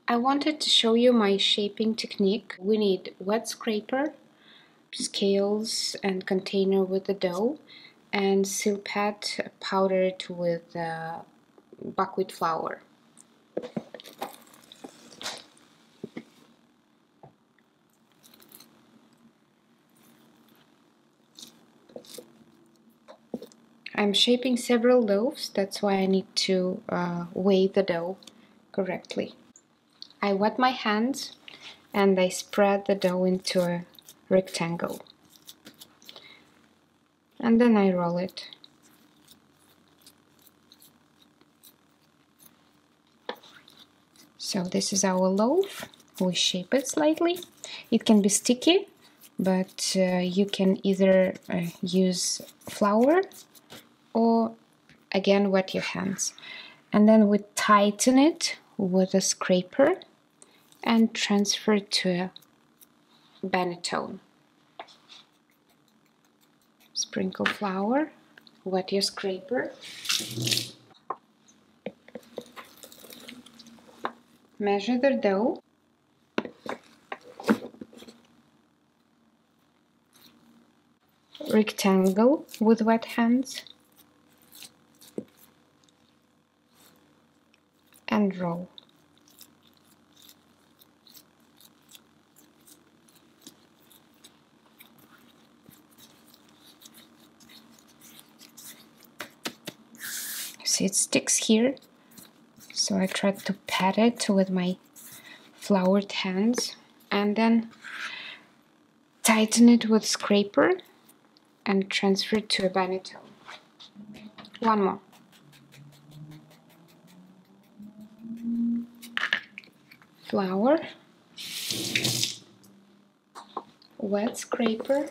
I wanted to show you my shaping technique. We need wet scraper, scales and container with the dough, and seal pad powdered with buckwheat flour. I'm shaping several loaves, that's why I need to weigh the dough correctly. I wet my hands and I spread the dough into a rectangle. And then I roll it. So this is our loaf. We shape it slightly. It can be sticky, but you can either use flour or again wet your hands. And then we tighten it with a scraper and transfer it to a banetone. Sprinkle flour, wet your scraper, measure the dough, rectangle with wet hands, and roll. See, it sticks here, so I tried to pat it with my floured hands and then tighten it with scraper and transfer it to a banetone. One more. Flour, wet scraper,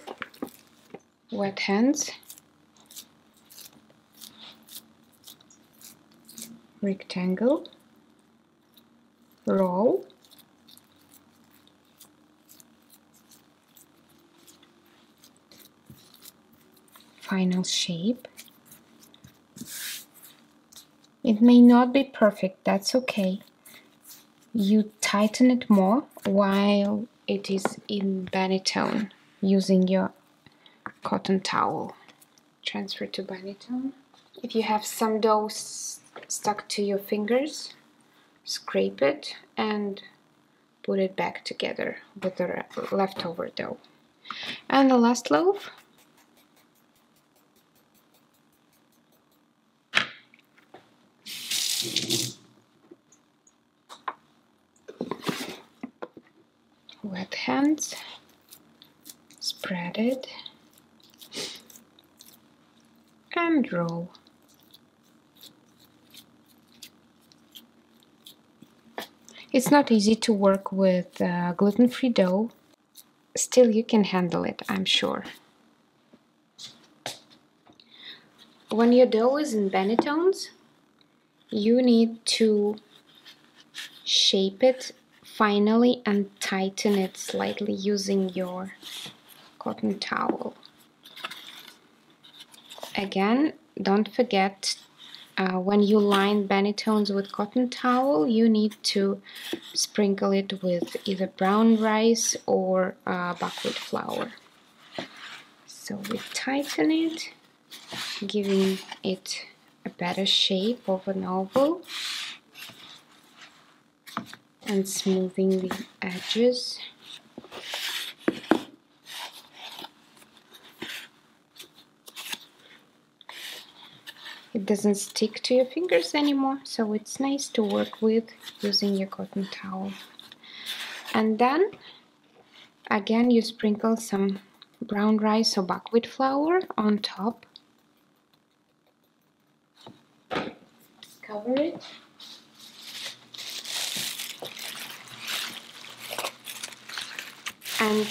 wet hands, rectangle, roll, final shape. It may not be perfect, that's okay. You tighten it more while it is in banetone using your cotton towel. Transfer to banetone. If you have some dough stuck to your fingers, scrape it and put it back together with the leftover dough. And the last loaf. Wet hands, spread it, and roll. It's not easy to work with gluten-free dough. Still, you can handle it, I'm sure. When your dough is in bannetones, you need to shape it finally and tighten it slightly using your cotton towel. Again, don't forget, when you line bannetones with cotton towel, you need to sprinkle it with either brown rice or buckwheat flour. So we tighten it, giving it a better shape of an oval and smoothing the edges. It doesn't stick to your fingers anymore, so it's nice to work with using your cotton towel. And then again you sprinkle some brown rice or buckwheat flour on top. Cover it. And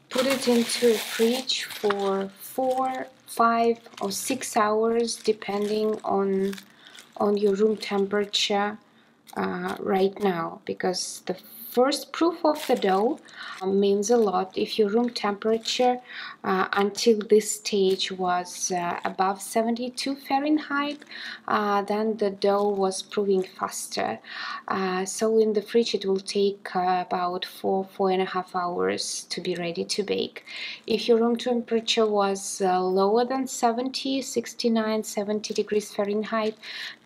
put it into a fridge for 4, 5 or 6 hours depending on your room temperature right now, because the first proof of the dough means a lot. If your room temperature until this stage was above 72 Fahrenheit, then the dough was proving faster. So in the fridge it will take about 4.5 hours to be ready to bake. If your room temperature was lower than 70, 69, 70 degrees Fahrenheit,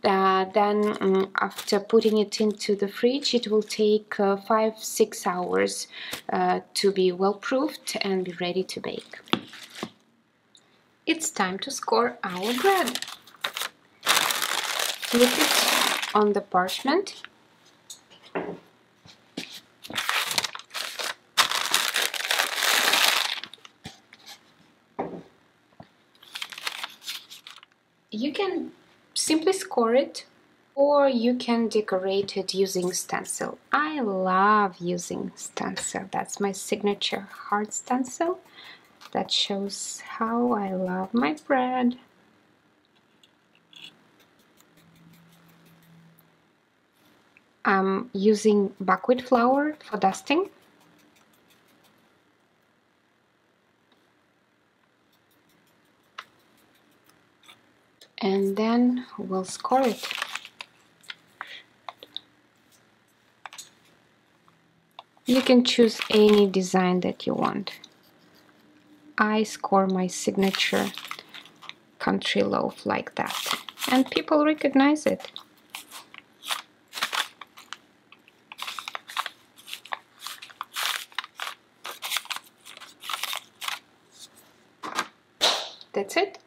then after putting it into the fridge, it will take 5-6 hours to be well proofed and be ready to bake. It's time to score our bread. Flip it on the parchment. You can simply score it, or you can decorate it using stencil. I love using stencil. That's my signature heart stencil that shows how I love my bread. I'm using buckwheat flour for dusting. And then we'll score it. You can choose any design that you want. I score my signature country loaf like that, and people recognize it. That's it.